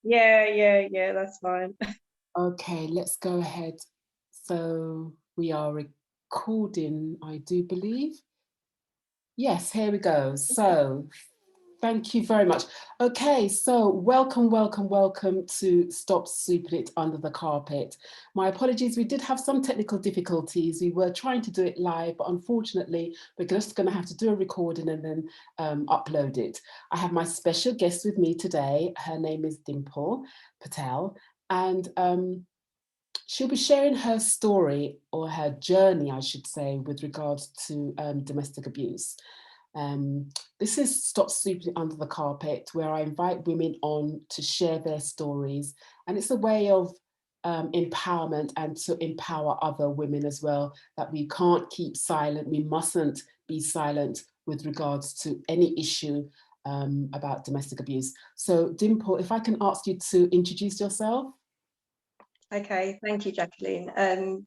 Yeah, that's fine. Okay, let's go ahead. So we are recording, I do believe. Yes, here we go. So thank you very much. Okay, so welcome to Stop Sweeping It Under the Carpet. My apologies, we did have some technical difficulties. We were trying to do it live, but unfortunately, we're just going to have to do a recording and then upload it. I have my special guest with me today. Her name is Dimple Patel, and she'll be sharing her story, or her journey, I should say, with regards to domestic abuse. Um, this is Stop Sweeping It Under the Carpet, where I invite women on to share their stories. And it's a way of empowerment and to empower other women as well, that we can't keep silent. We mustn't be silent with regards to any issue about domestic abuse. So, Dimple, if I can ask you to introduce yourself. Okay, thank you, Jacqueline.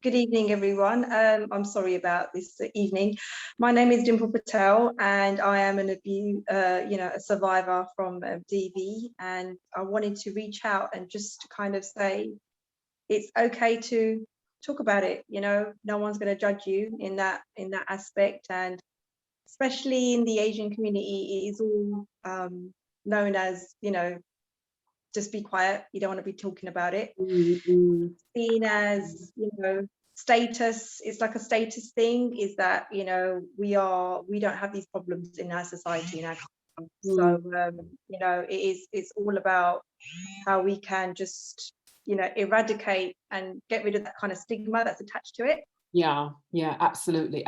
Good evening, everyone. I'm sorry about this evening. My name is Dimple Patel, and I am a survivor from DV. And I wanted to reach out and just kind of say it's okay to talk about it. No one's going to judge you in that aspect, and especially in the Asian community, it is all known as just be quiet. You don't want to be talking about it. Mm-hmm. Seen as status. It's like a status thing. Is that we don't have these problems in our society, in our culture. So it's all about how we can just eradicate and get rid of that kind of stigma that's attached to it. Yeah, absolutely.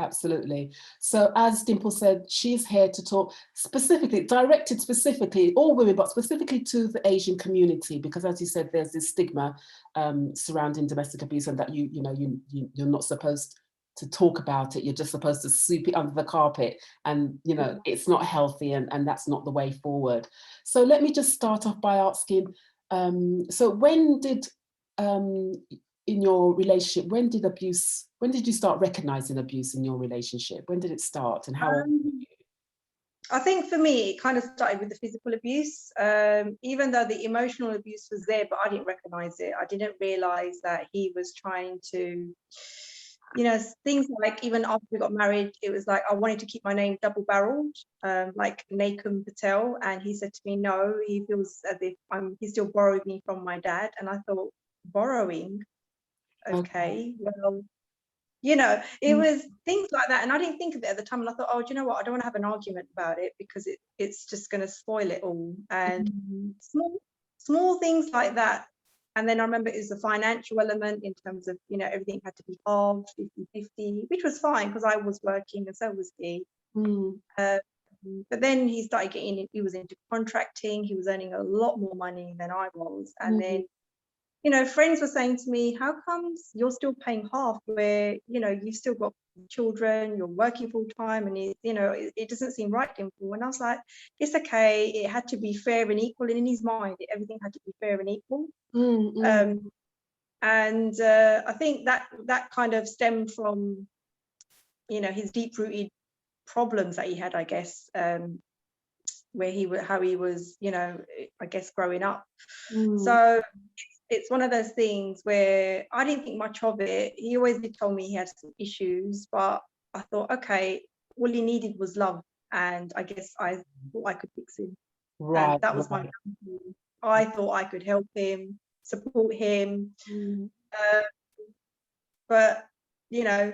So as Dimple said, she's here to talk specifically, directed specifically, all women, but specifically to the Asian community, because as you said, there's this stigma surrounding domestic abuse, and that you're not supposed to talk about it. You're just supposed to sweep it under the carpet, and it's not healthy, and that's not the way forward. So let me just start off by asking, so when did in your relationship, when did you start recognizing abuse in your relationship? When did it start, and how old were um, I think for me, it kind of started with the physical abuse, even though the emotional abuse was there, but I didn't recognize it. I didn't realize that he was trying to, things like, even after we got married, it was like I wanted to keep my name double barreled, like Nakum Patel. And he said to me, no, he feels as if he's still borrowing me from my dad. And I thought, borrowing? you? Okay. Okay, well, it Mm, was things like that, and I didn't think of it at the time. And I thought, oh, do you know what? I don't want to have an argument about it because it's just going to spoil it all. And mm, small things like that. And then I remember it was the financial element in terms of everything had to be halved 50-50, which was fine because I was working and so was he. mm, Uh, but then he started he was into contracting. He was earning a lot more money than I was, and mm. then friends were saying to me, how comes you're still paying half where, you've still got children, you're working full time, and it doesn't seem right, Dimple. And I was like, it's okay. It had to be fair and equal. And in his mind, everything had to be fair and equal. Mm, mm. Um, and I think that kind of stemmed from, his deep rooted problems that he had, I guess, how he was, I guess, growing up. Mm. So it's one of those things where I didn't think much of it. He always did tell me he had some issues, but I thought, okay, all he needed was love. And I guess I thought I could fix him. And Right, that was my right. I thought I could help him, support him. Mm. Uh, but, you know,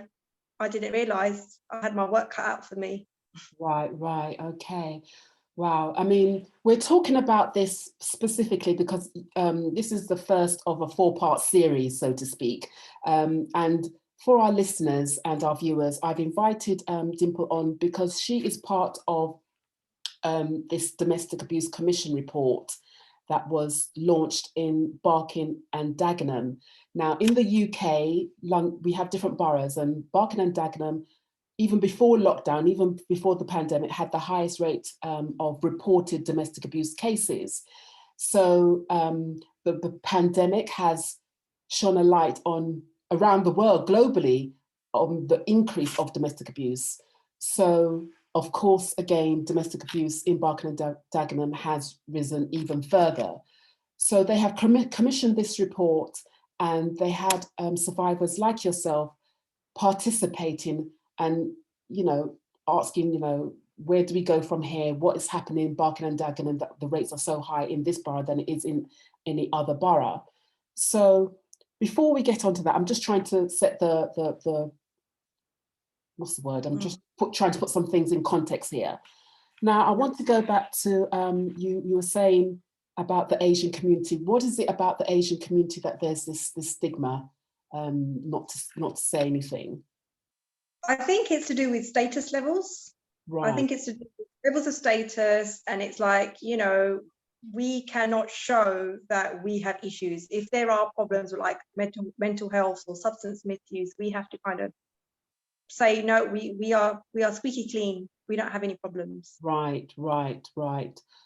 I didn't realize I had my work cut out for me. Right, okay. Wow. I mean, we're talking about this specifically because this is the first of a four-part series, so to speak. And for our listeners and our viewers, I've invited Dimple on because she is part of this Domestic Abuse Commission report that was launched in Barking and Dagenham. Now, in the UK, we have different boroughs, and Barking and Dagenham, even before lockdown, even before the pandemic, had the highest rate of reported domestic abuse cases. So the pandemic has shone a light on, around the world, globally, on the increase of domestic abuse. So, of course, again, domestic abuse in Barking and Dagenham has risen even further. So they have commissioned this report, and they had survivors like yourself participating and, asking, where do we go from here? What is happening in Barking and Dagenham, and the rates are so high in this borough than it is in any other borough. So before we get onto that, I'm just trying to set the what's the word? I'm just trying to put some things in context here. Now, I want to go back to you were saying about the Asian community. What is it about the Asian community that there's this stigma, not to say anything? I think it's to do with status levels. Right. I think it's to do with levels of status, and it's like, we cannot show that we have issues. If there are problems with like mental health or substance misuse, we have to kind of say, no, we are squeaky clean. We don't have any problems. Right.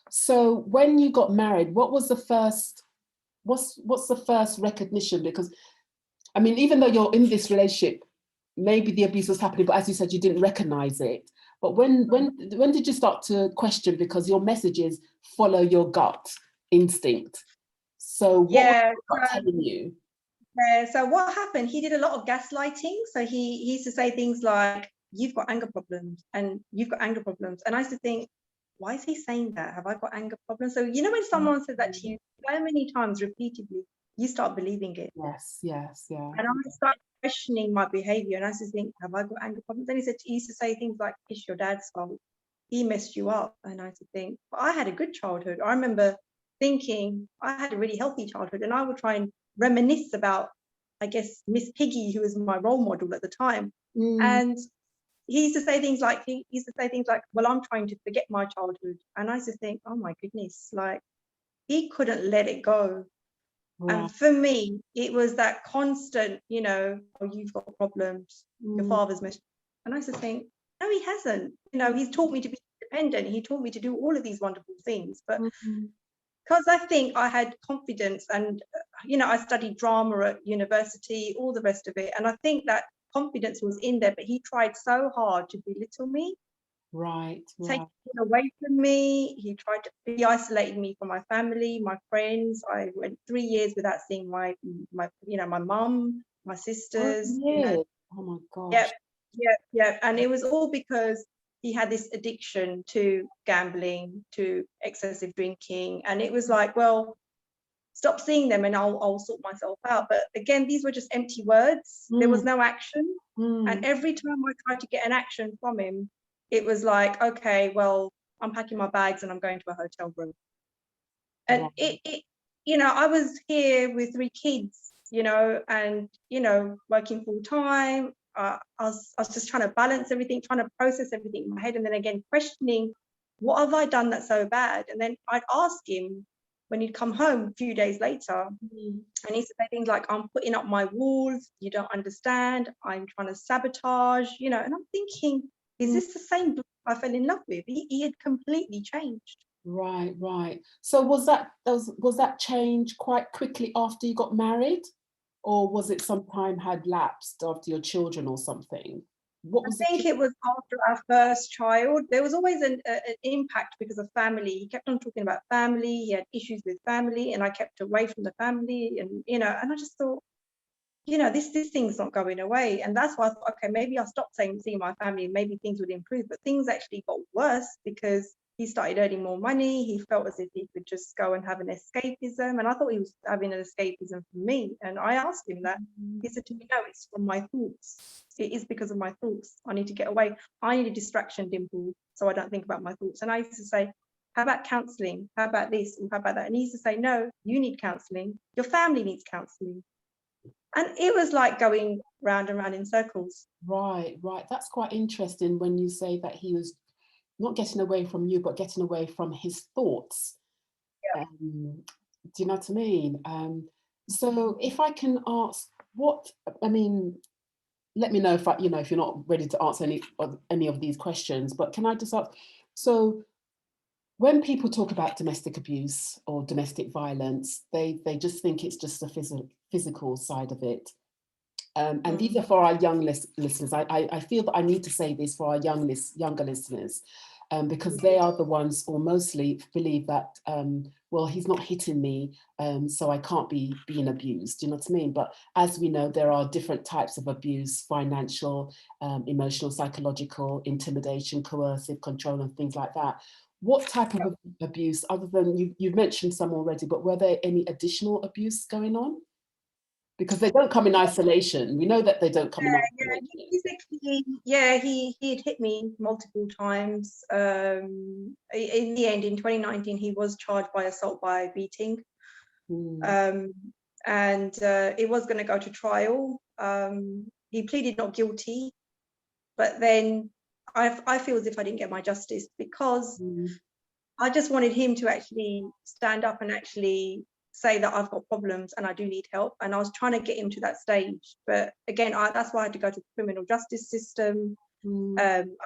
So when you got married, what was the first, what's the first recognition? Because, I mean, even though you're in this relationship, maybe the abuse was happening, but as you said, you didn't recognize it. But when did you start to question, because your messages follow your gut instinct? So what was your gut telling you? So what happened, he did a lot of gaslighting. So he used to say things like, you've got anger problems and you've got anger problems. And I used to think, why is he saying that? Have I got anger problems? So, when someone says that to you so many times repeatedly, you start believing it. Yes. And I started questioning my behavior, and I used to think, have I got anger problems? Then he used to say things like, it's your dad's fault. He messed you up. And I used to think, well, I had a good childhood. I remember thinking I had a really healthy childhood, and I would try and reminisce about, I guess, Miss Piggy, who was my role model at the time. And he used to say things like, well, I'm trying to forget my childhood. And I used to think, oh my goodness, like, he couldn't let it go. Right. And for me, it was that constant, oh, you've got problems, your father's messed. And I used to think, no, he hasn't. He's taught me to be independent. He taught me to do all of these wonderful things. But because I think I had confidence, and, I studied drama at university, all the rest of it. And I think that confidence was in there, but he tried so hard to belittle me. Right. Take it away from me. He tried to be isolating me from my family, my friends. I went 3 years without seeing my mum, my sisters. Oh my gosh. Yeah. And it was all because he had this addiction to gambling, to excessive drinking. And it was like, well, stop seeing them and I'll sort myself out. But again, these were just empty words. There was no action. And every time I tried to get an action from him, it was like, okay, well, I'm packing my bags and I'm going to a hotel room. And I was here with 3 kids, and, working full time. I was just trying to balance everything, trying to process everything in my head. And then again, questioning, what have I done that's so bad? And then I'd ask him when he'd come home a few days later, and he'd say things like, I'm putting up my walls, you don't understand, I'm trying to sabotage, and I'm thinking, is this the same bloke I fell in love with? He had completely changed. Right. So was that change quite quickly after you got married, or was it some time had lapsed after your children or something? I think it was after our first child. There was always an impact because of family. He kept on talking about family. He had issues with family, and I kept away from the family. And and I just thought, this thing's not going away. And that's why I thought, okay, maybe I'll stop seeing my family, and maybe things would improve. But things actually got worse because he started earning more money. He felt as if he could just go and have an escapism. And I thought he was having an escapism from me. And I asked him that. He said to me, no, it's from my thoughts. It is because of my thoughts. I need to get away. I need a distraction, Dimple, so I don't think about my thoughts. And I used to say, how about counselling? How about this? And how about that? And he used to say, no, you need counselling. Your family needs counselling. And it was like going round and round in circles. Right. That's quite interesting when you say that he was not getting away from you, but getting away from his thoughts. Yeah. Do you know what I mean? So if I can ask, let me know if if you're not ready to answer any of these questions, but can I just ask, so when people talk about domestic abuse or domestic violence, they just think it's just the physical side of it. And these are for our young listeners. I feel that I need to say this for our younger listeners. because they are the ones, or mostly believe that, well, he's not hitting me, so I can't be being abused, you know what I mean? But as we know, there are different types of abuse: financial, emotional, psychological, intimidation, coercive, control, and things like that. What type of abuse, other than, you've mentioned some already, but were there any additional abuse going on? Because they don't come in isolation. We know that they don't come in isolation. Basically, he'd hit me multiple times. In the end, in 2019, he was charged by assault by beating. Mm. And it was going to go to trial. He pleaded not guilty, but then I feel as if I didn't get my justice, because I just wanted him to actually stand up and actually say that I've got problems and I do need help. And I was trying to get him to that stage. But again, that's why I had to go to the criminal justice system. I put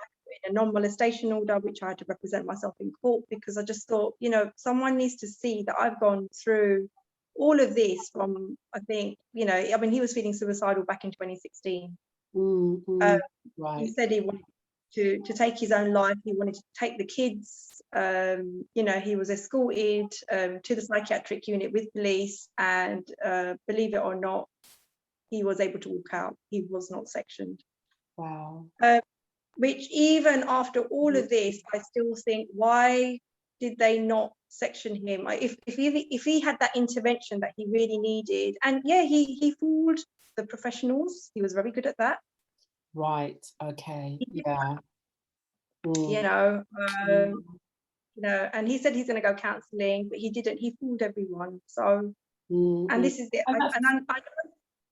in a non-molestation order, which I had to represent myself in court, because I just thought, someone needs to see that I've gone through all of this from, I think, I mean, he was feeling suicidal back in 2016. Right. He said he wanted to take his own life. He wanted to take the kids. He was escorted to the psychiatric unit with police, and believe it or not, he was able to walk out. He was not sectioned. Wow. Which, even after all of this, I still think, why did they not section him? If he had that intervention that he really needed, and he fooled the professionals. He was very good at that. Right. Okay. Yeah. And he said he's going to go counselling, but he didn't. He fooled everyone. So, and this is it.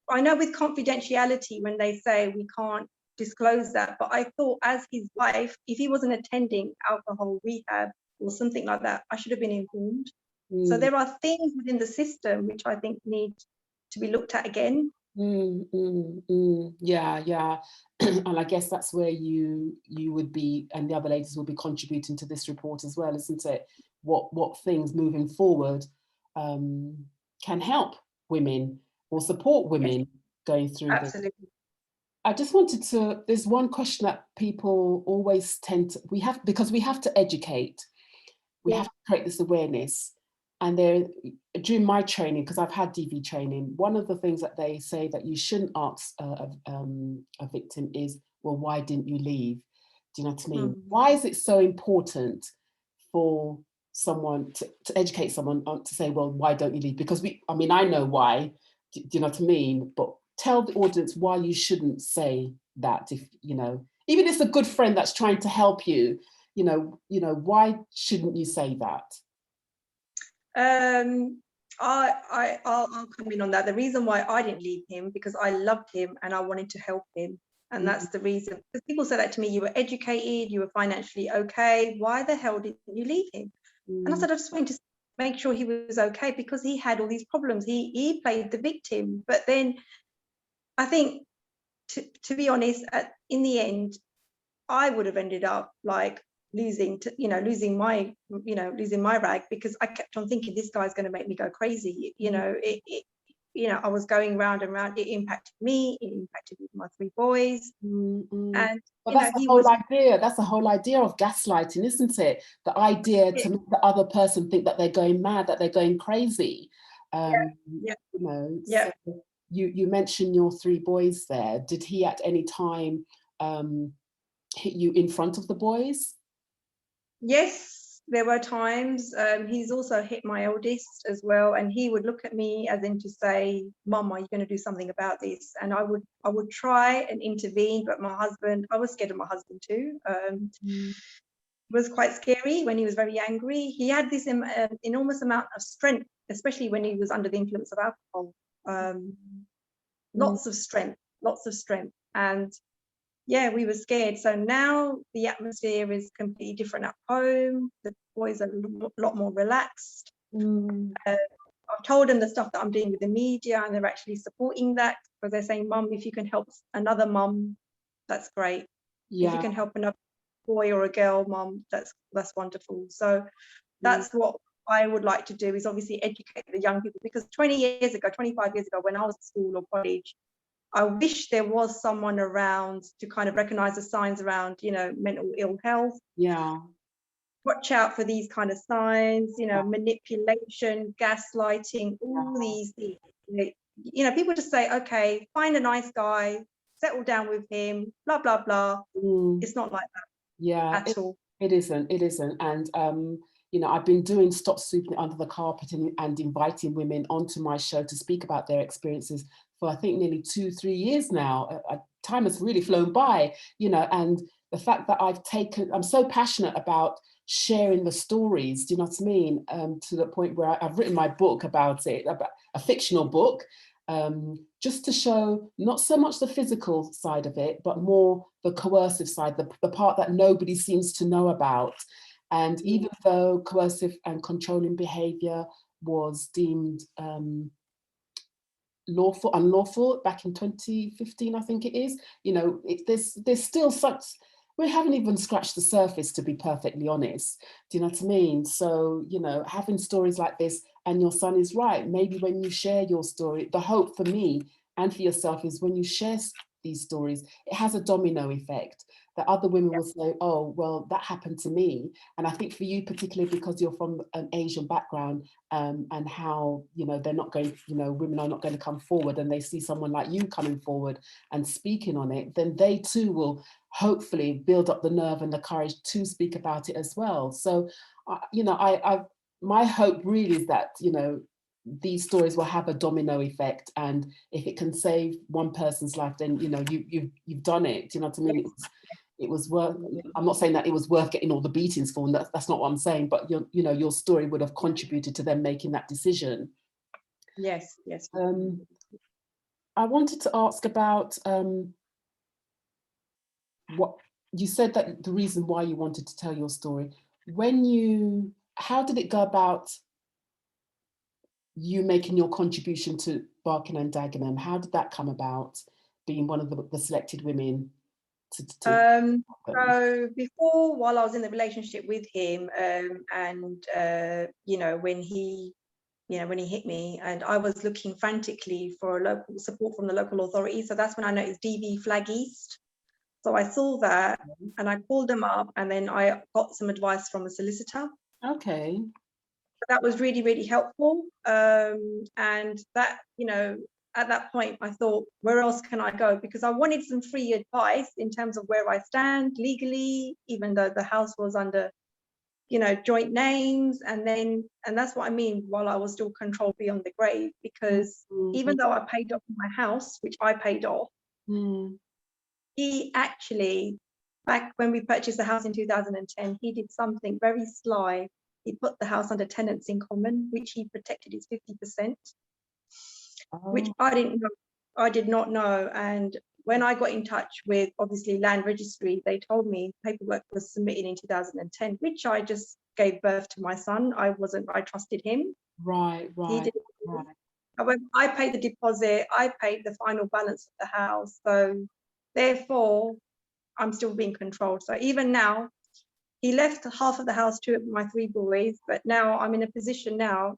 I know with confidentiality, when they say we can't disclose that, but I thought, as his wife, if he wasn't attending alcohol rehab or something like that, I should have been informed. So there are things within the system which I think need to be looked at again. Yeah. And I guess that's where you would be, and the other ladies will be contributing to this report as well, isn't it? What things moving forward can help women or support women going through this. Absolutely. I just wanted to, there's one question that people always tend to, because we have to educate, we have to create this awareness. And during my training, because I've had DV training, one of the things that they say that you shouldn't ask a victim is, well, why didn't you leave? Do you know what I mean? Why is it so important for someone to educate someone to say, well, why don't you leave? Because I know why, do you know what I mean? But tell the audience why you shouldn't say that. If even if it's a good friend that's trying to help you, why shouldn't you say that? I'll come in on that. The reason why I didn't leave him, because I loved him and I wanted to help him. And that's the reason. Because people say that to me, you were educated, you were financially okay. Why the hell didn't you leave him? And I said, I just wanted to make sure he was okay, because he had all these problems. He played the victim. But then I think, to be honest, in the end, I would have ended up like losing my rag, because I kept on thinking, this guy's going to make me go crazy. I was going round and round. It impacted me. It impacted my 3 boys. And but that's the whole idea. That's the whole idea of gaslighting, isn't it? The idea to make the other person think that they're going mad, that they're going crazy. So you mentioned your 3 boys there. Did he at any time hit you in front of the boys? Yes, there were times. He's also hit my eldest as well, and he would look at me as in to say, Mum, are you going to do something about this? And I would try and intervene, but I was scared of my husband too. It was quite scary when he was very angry. He had this enormous amount of strength, especially when he was under the influence of alcohol. Lots of strength. And we were scared. So now the atmosphere is completely different at home. The boys are a lot more relaxed. I've told them the stuff that I'm doing with the media, and they're actually supporting that, because they're saying, Mum, if you can help another mum, that's great. If you can help another boy or a girl, Mum, that's wonderful. So that's what I would like to do, is obviously educate the young people, because 25 years ago, when I was at school or college, I wish there was someone around to kind of recognize the signs around, mental ill health. watch out for these kind of signs, you know, manipulation, gaslighting, all these things. You know, people just say, okay, find a nice guy, settle down with him, blah, blah, blah. It's not like that at all. It isn't. And, you know, I've been doing Stop Sweeping It Under the Carpet and inviting women onto my show to speak about their experiences for, I think, nearly 2-3 years now. Time has really flown by, you know, and the fact that I'm so passionate about sharing the stories, do you know what I mean? To the point where I've written my book about it, about a fictional book, just to show not so much the physical side of it, but more the coercive side, the part that nobody seems to know about. And even though coercive and controlling behaviour was deemed unlawful back in 2015, I think it is, you know, there's still such, we haven't even scratched the surface, to be perfectly honest. Do you know what I mean? So, you know, having stories like this, and your son is right, maybe when you share your story, the hope for me and for yourself is when you share these stories, it has a domino effect, that other women will say, oh, well, that happened to me. And I think for you, particularly because you're from an Asian background, and how, you know, they're not going, you know, women are not going to come forward, and they see someone like you coming forward and speaking on it, then they too will hopefully build up the nerve and the courage to speak about it as well. So, you know, my hope really is that, you know, these stories will have a domino effect, and if it can save one person's life, then, you know, you've done it. Do you know what I mean? It was worth, I'm not saying that it was worth getting all the beatings for, and that's not what I'm saying, but you know, your story would have contributed to them making that decision. Yes. I wanted to ask about what you said, that the reason why you wanted to tell your story. How did it go about you making your contribution to Barking and Dagenham? How did that come about, being one of the selected women so before, while I was in the relationship with him, and you know, when he hit me, and I was looking frantically for local support from the local authorities, so that's when I noticed DV Flag East. So I saw that and I called them up, and then I got some advice from a solicitor. Okay. That was really, really helpful. And that, you know, at that point, I thought, where else can I go? Because I wanted some free advice in terms of where I stand legally, even though the house was under, you know, joint names. And that's what I mean, while I was still controlled beyond the grave, because even though I paid off my house, which I paid off, he actually, back when we purchased the house in 2010, he did something very sly. He put the house under tenants in common, which he protected his 50%, which I didn't know. I did not know. And when I got in touch with, obviously, Land Registry, they told me paperwork was submitted in 2010, which I just gave birth to my son. I trusted him. Right. He did. However, I paid the deposit, I paid the final balance of the house. So therefore, I'm still being controlled. So even now, he left half of the house to my 3 boys, but now I'm in a position now,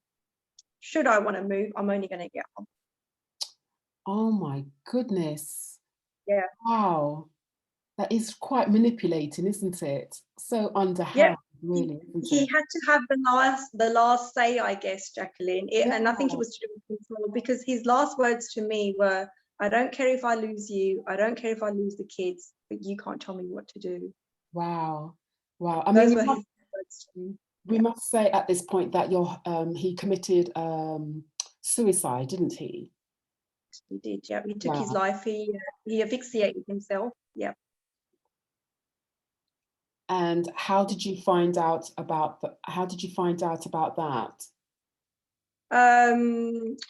should I want to move, I'm only going to get one. Oh my goodness. Yeah. Wow. That is quite manipulating, isn't it? So underhand, really, isn't He it? had to have the last say, I guess, Jacqueline. And I think it was to do with control, because his last words to me were, I don't care if I lose you, I don't care if I lose the kids, but you can't tell me what to do. Wow. I Those mean, were his words to me. We must say at this point that he committed suicide, didn't he? He did, yeah. He took his life. He asphyxiated himself. Yeah. And how did you find out about that?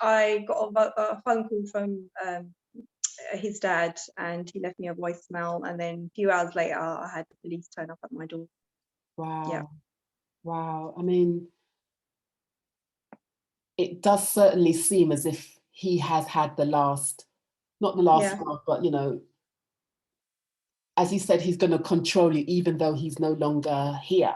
I got a phone call from his dad, and he left me a voicemail, and then a few hours later I had the police turn up at my door. Wow. Yeah. Wow. I mean, it does certainly seem as if he has had not the last laugh, but, you know, as he said, he's going to control you even though he's no longer here.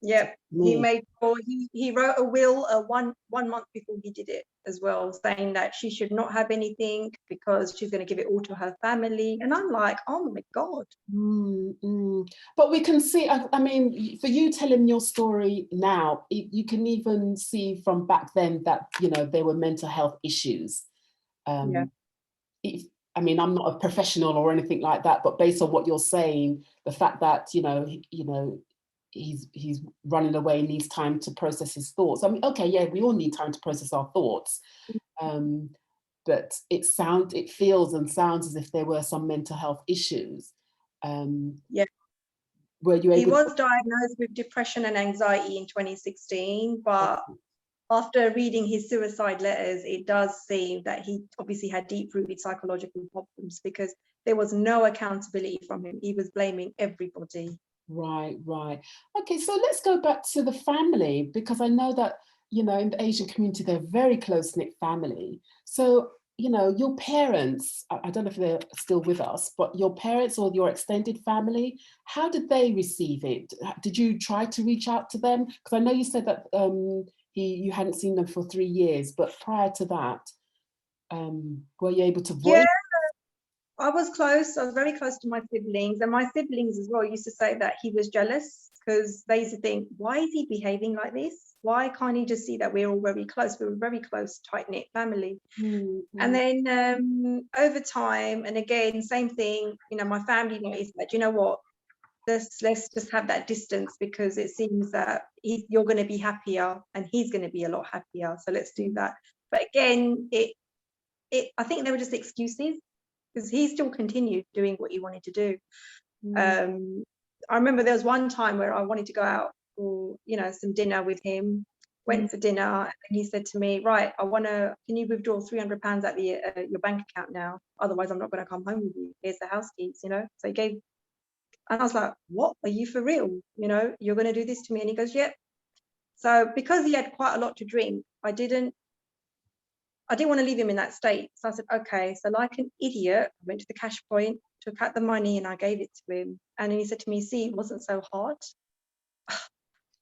Yep, he Me. made or he wrote a will one month before he did it as well, saying that she should not have anything because she's going to give it all to her family. And I'm like, oh my God. But we can see, I mean, for you telling your story now, you can even see from back then that, you know, there were mental health issues. Yeah. I mean, I'm not a professional or anything like that, but based on what you're saying, the fact that, you know, he's running away, needs time to process his thoughts. I mean, okay, yeah, we all need time to process our thoughts. But it feels and sounds as if there were some mental health issues. Yeah. Were you He able was diagnosed with depression and anxiety in 2016, but after reading his suicide letters, it does seem that he obviously had deep-rooted psychological problems because there was no accountability from him. He was blaming everybody. Right. Okay, so let's go back to the family, because I know that, you know, in the Asian community, they're a very close-knit family. So, you know, your parents, I don't know if they're still with us, but your parents or your extended family, how did they receive it? Did you try to reach out to them? Because I know you said that you hadn't seen them for 3 years, but prior to that, were you able to Yeah, voice? I was close. I was very close to my siblings, and my siblings as well used to say that he was jealous because they used to think, why is he behaving like this? Why can't he just see that we're all very close? We were a very close, tight-knit family. And then over time, and again, same thing, you know, my family noticed that, you know what, let's just have that distance because it seems that you're going to be happier and he's going to be a lot happier. So let's do that. But again, I think they were just excuses because he still continued doing what he wanted to do. I remember there was one time where I wanted to go out for, you know, some dinner with him. Went for dinner, and he said to me, right, can you withdraw £300 out of your bank account now? Otherwise, I'm not going to come home with you. Here's the house keys, you know? So he gave, and I was like, what? Are you for real? You know, you're going to do this to me? And he goes, yep. So because he had quite a lot to drink, I didn't want to leave him in that state. So I said, okay. So like an idiot, I went to the cash point, took out the money and I gave it to him. And then he said to me, see, it wasn't so hard.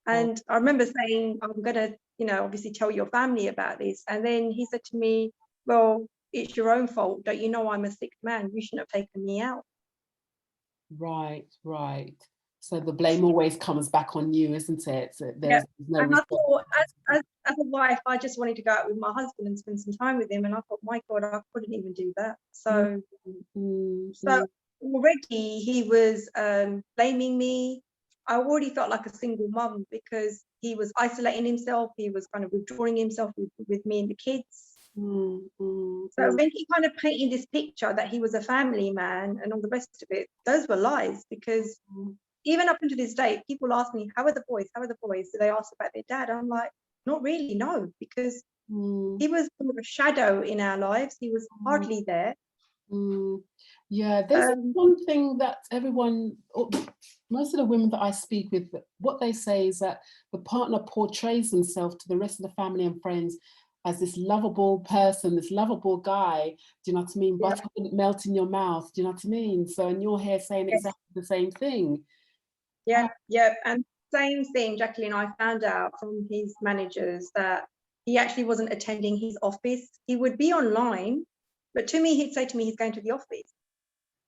And I remember saying, I'm going to, you know, obviously tell your family about this. And then he said to me, well, it's your own fault. Don't you know I'm a sick man? You shouldn't have taken me out. Right. So the blame always comes back on you, isn't it? So Yeah. there's no And I response. thought, as a wife, I just wanted to go out with my husband and spend some time with him. And I thought, my God, I couldn't even do that. So, so already he was blaming me. I already felt like a single mum because he was isolating himself. He was kind of withdrawing himself with me and the kids. So when he kind of painted this picture that he was a family man and all the rest of it, those were lies because even up until this day, people ask me, how are the boys? How are the boys? Do they ask about their dad? I'm like, not really, no, because he was sort of a shadow in our lives. He was hardly there. Yeah, there's one thing that most of the women that I speak with, what they say is that the partner portrays themselves to the rest of the family and friends as this lovable person, this lovable guy. Do you know what I mean? Yeah. Butter wouldn't melt in your mouth. Do you know what I mean? So, and you're here saying exactly the same thing. Yeah. And same thing, Jacqueline, I found out from his managers that he actually wasn't attending his office. He would be online, but to me, he'd say to me, he's going to the office.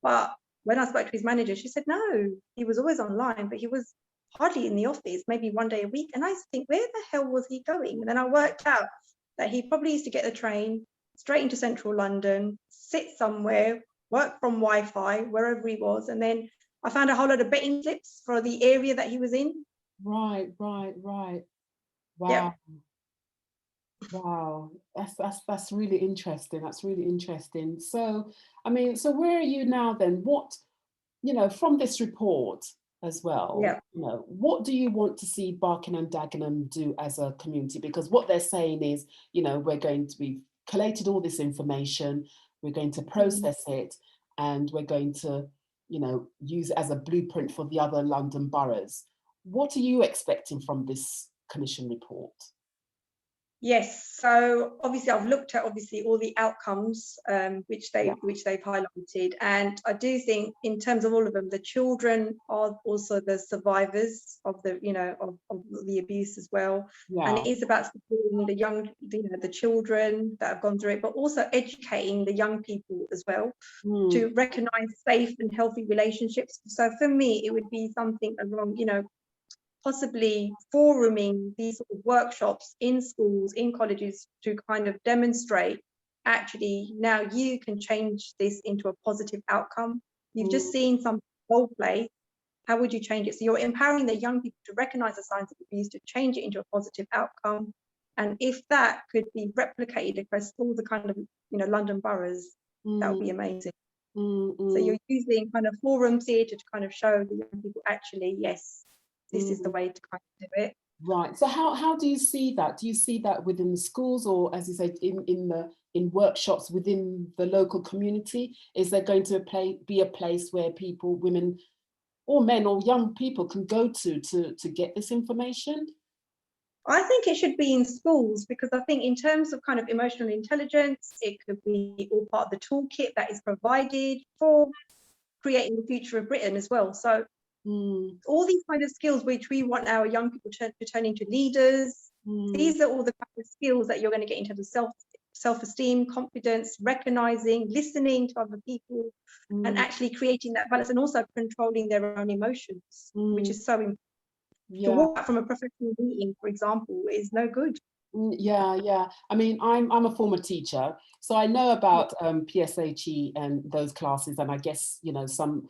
But when I spoke to his manager, she said, no, he was always online, but he was hardly in the office, maybe one day a week. And I used to think, where the hell was he going? And then I worked out that he probably used to get the train straight into central London, sit somewhere, work from Wi-Fi, wherever he was. And then I found a whole lot of betting slips for the area that he was in. Right. Wow. Yep. Wow, that's really interesting. That's really interesting. So, I mean, so where are you now then? What, you know, from this report as well, Yep. you know, what do you want to see Barking and Dagenham do as a community? Because what they're saying is, you know, we've collated all this information, we're going to process it, and we're going to, you know, use it as a blueprint for the other London boroughs. What are you expecting from this commission report? Yes, so obviously I've looked at all the outcomes which Yeah. they've highlighted, and I do think in terms of all of them, the children are also the survivors of the of the abuse as well, and Yeah. it is about supporting the young, the children that have gone through it, but also educating the young people as well Mm, to recognise safe and healthy relationships. So for me, it would be something along, possibly foruming these sort of workshops in schools, in colleges, to kind of demonstrate actually now you can change this into a positive outcome. You've just mm, seen some role play. How would you change it? So you're empowering the young people to recognize the signs of abuse, to change it into a positive outcome. And if that could be replicated across all the kind of, London boroughs, that would mm, be amazing. mm, So mm, you're using kind of forums here to kind of show the young people actually, yes, this is the mm. way to kind of do it. Right. So how do you see that? Do you see that within the schools, or as you said, in workshops within the local community? Is there going to be a place where people, women or men or young people can go to get this information? I think it should be in schools because I think in terms of kind of emotional intelligence, it could be all part of the toolkit that is provided for creating the future of Britain as well. So Mm, all these kind of skills which we want our young people to turn into leaders, mm, these are all the kind of skills that you're going to get in terms of self-esteem, confidence, recognizing, listening to other people, and mm, actually creating that balance and also controlling their own emotions, which mm. is so important. To Yeah. walk out from a professional meeting, for example, is no good. Yeah, yeah. I mean, I'm a former teacher, so I know about PSHE and those classes, and I guess some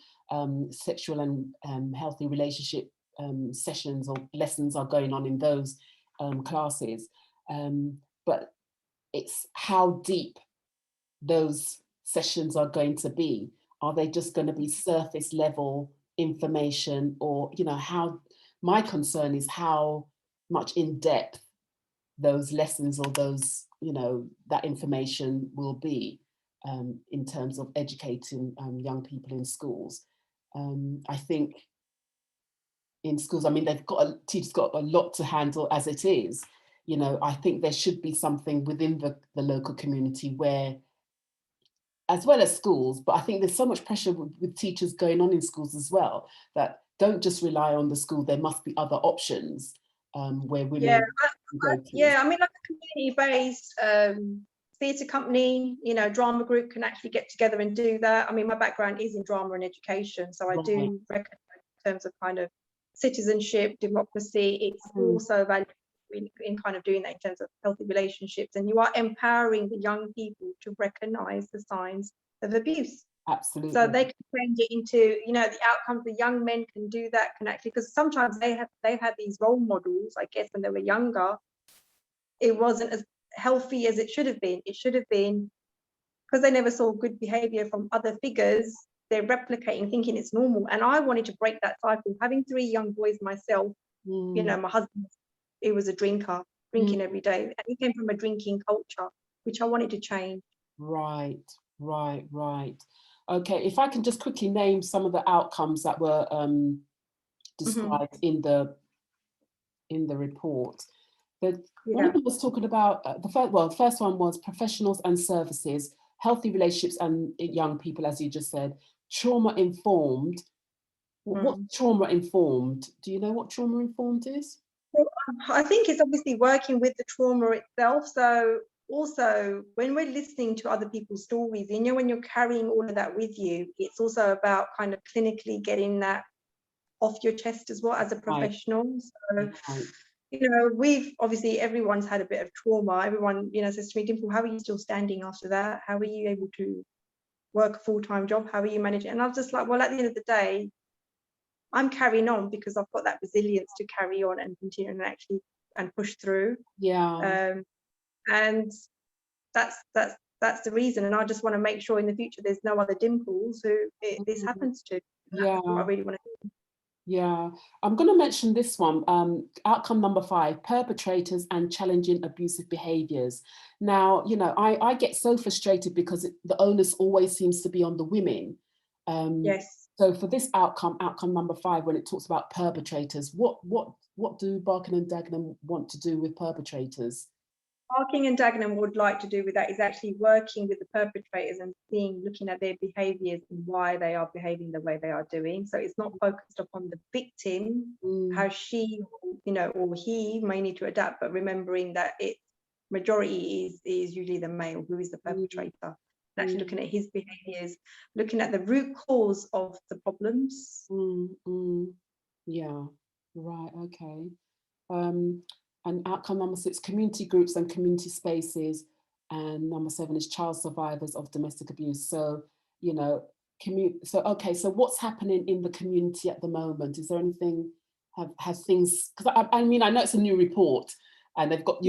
sexual and healthy relationship sessions or lessons are going on in those classes. But it's how deep those sessions are going to be. Are they just going to be surface level information, or how? My concern is how much in depth those lessons or those that information will be in terms of educating young people in schools. I think in schools, I mean, teachers got a lot to handle as it is. I think there should be something within the local community where, as well as schools, but I think there's so much pressure with teachers going on in schools as well, that don't just rely on the school. There must be other options where Yeah, women can go to. yeah. I mean, like a community-based theatre company, drama group can actually get together and do that. I mean, my background is in drama and education, so I Right. do recognize in terms of kind of citizenship, democracy. It's Mm, also valuable in kind of doing that in terms of healthy relationships, and you are empowering the young people to recognize the signs of abuse. So absolutely. they can change it into, the outcomes. The young men can do that, can actually, because sometimes they've had these role models, I guess, when they were younger. It wasn't as healthy as it should have been. It should have been because they never saw good behavior from other figures. They're replicating, thinking it's normal. And I wanted to break that cycle. Having three young boys myself, Mm, my husband, he was a drinker, mm, drinking every day. And he came from a drinking culture, which I wanted to change. right, right, right. Okay, if I can just quickly name some of the outcomes that were Mhm. described in the report. One of Yeah. them was talking about the first one was professionals and services, healthy relationships and young people, as you just said, trauma informed. What's Mm. trauma informed? Do you know what trauma informed is? Well, I think it's obviously working with the trauma itself. So also when we're listening to other people's stories, when you're carrying all of that with you, it's also about kind of clinically getting that off your chest as well as a Right, professional. So, right. we've obviously everyone's had a bit of trauma. Everyone, says to me, Dimple, how are you still standing after that? How are you able to work a full-time job? How are you managing? And I was just like, well, at the end of the day, I'm carrying on because I've got that resilience to carry on and continue and push through. Yeah. Um, and that's the reason. And I just want to make sure in the future there's no other Dimples who this Mm, happens to. And that's what I yeah. really want to do. Yeah, I'm going to mention this one. Outcome number 5, perpetrators and challenging abusive behaviours. Now, I get so frustrated because the onus always seems to be on the women. Um, Yes. so for this outcome number 5, when it talks about perpetrators, what do Barking and Dagenham want to do with perpetrators? Barking and Dagenham would like to do with that is actually working with the perpetrators and looking at their behaviours and why they are behaving the way they are doing. So it's not focused upon the victim, how she, or he may need to adapt, but remembering that majority is usually the male who is the perpetrator. Actually looking at his behaviours, looking at the root cause of the problems. Yeah, right, okay. And outcome number 6, community groups and community spaces. And number 7 is child survivors of domestic abuse. So, so what's happening in the community at the moment? Is there anything, have things, because I mean, I know it's a new report and they've got,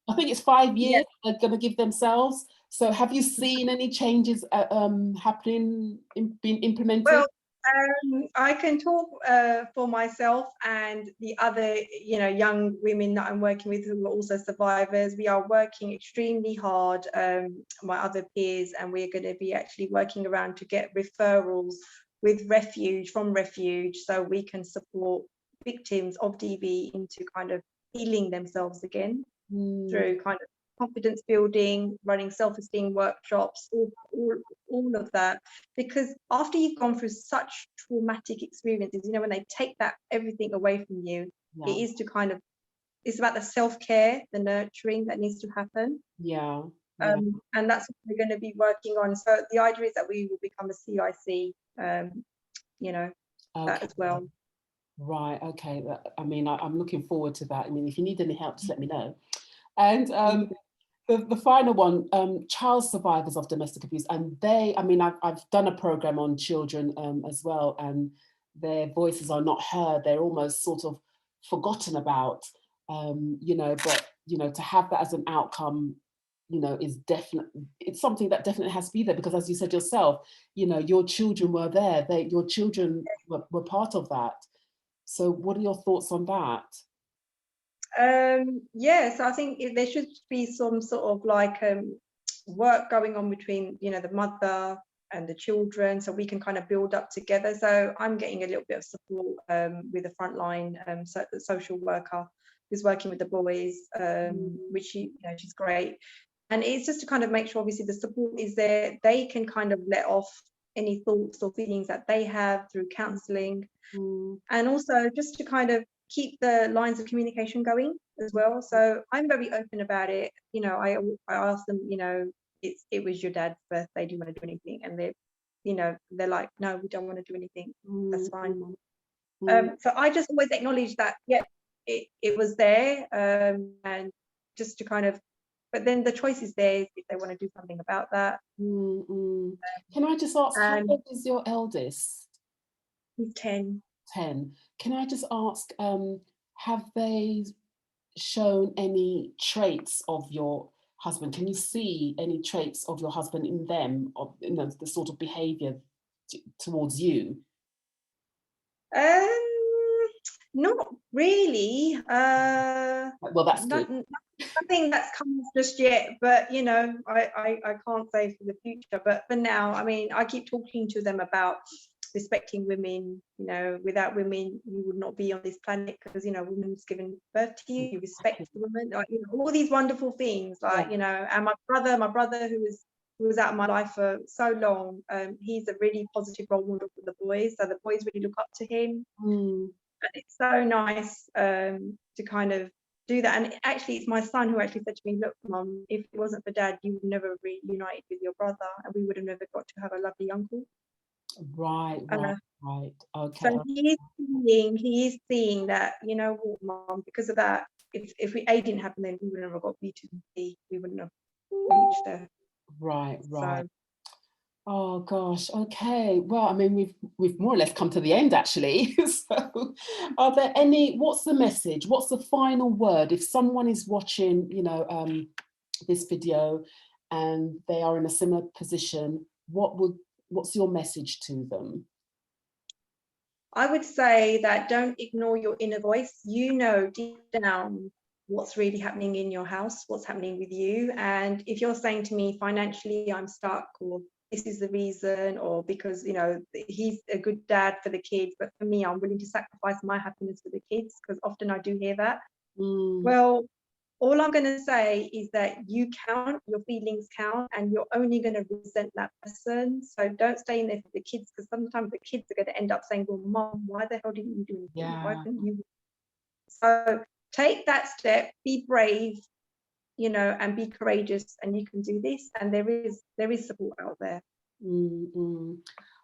I think it's 5 years they're going to give themselves. So have you seen any changes happening, being implemented? Well, I can talk for myself and the other, young women that I'm working with who are also survivors. We are working extremely hard, my other peers, and we're going to be actually working around to get referrals from refuge, so we can support victims of DV into kind of healing themselves again through kind of confidence building, running self-esteem workshops, all of that. Because after you've gone through such traumatic experiences, when they take that everything away from you, it is to kind of, it's about the self-care, the nurturing that needs to happen. And that's what we're going to be working on. So the idea is that we will become a CIC, that as well. Right, okay. I mean, I'm looking forward to that. I mean, if you need any help, just let me know. And the final one, child survivors of domestic abuse. And I've done a program on children as well, and their voices are not heard. They're almost sort of forgotten about, but, to have that as an outcome, is definitely, it's something that definitely has to be there, because as you said yourself, your children were there, your children were part of that. So what are your thoughts on that? Yes, I think there should be some sort of like work going on between, the mother and the children, so we can kind of build up together. So I'm getting a little bit of support with a frontline social worker who's working with the boys, which she's great. And it's just to kind of make sure, obviously, the support is there. They can kind of let off any thoughts or feelings that they have through counselling, and also just to kind of keep the lines of communication going as well. So I'm very open about it. I ask them, it was your dad's birthday, do you want to do anything? And they're like, no, we don't want to do anything. That's fine. So I just always acknowledge that, it was there, and just to kind of, but then the choice is theirs if they want to do something about that. Can I just ask, how old is your eldest? He's 10. 10. Can I just ask, have they shown any traits of your husband? Can you see any traits of your husband in them, of the sort of behaviour towards you? Not really. Well, that's good. Nothing that's come just yet, but I can't say for the future. But for now, I mean, I keep talking to them about respecting women. Without women, you would not be on this planet, because women's given birth to you. You respect the woman, all these wonderful things, like and my brother who was out of my life for so long. He's a really positive role model for the boys, so the boys really look up to him. And it's so nice to kind of do that. And actually, it's my son who actually said to me, look, Mum, if it wasn't for Dad, you would never have reunited with your brother, and we would have never got to have a lovely uncle. Right. Okay. So he is seeing that, Mum, because of that, if A didn't happen, then we would never got B to B. We wouldn't have reached there. Right. So, oh gosh, okay. Well, I mean, we've more or less come to the end, actually. So are there what's the message? What's the final word? If someone is watching, this video and they are in a similar position, what's your message to them? I would say that don't ignore your inner voice. Deep down what's really happening in your house, what's happening with you. And if you're saying to me, financially, I'm stuck, or this is the reason, or because, he's a good dad for the kids, but for me, I'm willing to sacrifice my happiness for the kids, because often I do hear that. Well, All I'm going to say is that you count, your feelings count, and you're only going to resent that person. So don't stay in there for the kids, because sometimes the kids are going to end up saying, well, Mom, why the hell didn't you do anything? Why Yeah. couldn't you? So take that step, be brave, you know, and be courageous, and you can do this. And there is support out there.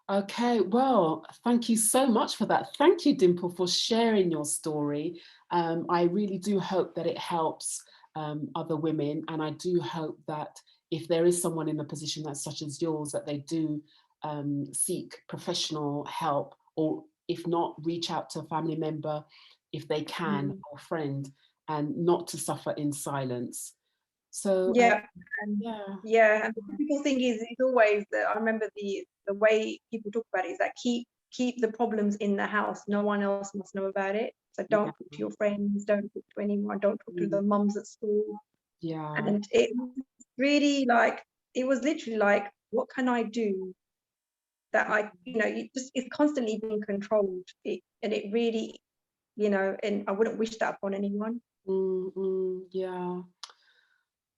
Okay, well, thank you so much for that. Thank you, Dimple, for sharing your story. I really do hope that it helps other women, and I do hope that if there is someone in a position that's such as yours, that they do seek professional help, or if not, reach out to a family member if they can, or friend, and not to suffer in silence. So Yeah. yeah. Yeah, and the typical thing is always that I remember the way people talk about it is that keep the problems in the house. No one else must know about it. So don't talk to your friends, don't talk to anyone, don't talk to the mums at school. Yeah. And it really, like, it was literally like, what can I do that I, you know, it's constantly being controlled. And it really, you know, and I wouldn't wish that upon anyone. Yeah.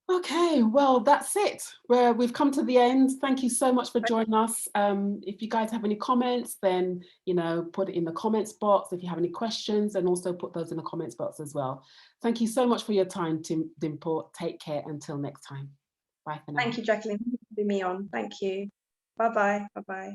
Okay, well, that's it. We've come to the end. Thank you so much for joining us. If you guys have any comments, then, you know, put it in the comments box. If you have any questions, and also put those in the comments box as well. Thank you so much for your time, Dimple. Take care until next time. Bye for now. Thank you, Jacqueline, for having me on. Thank you. Bye-bye. Bye-bye.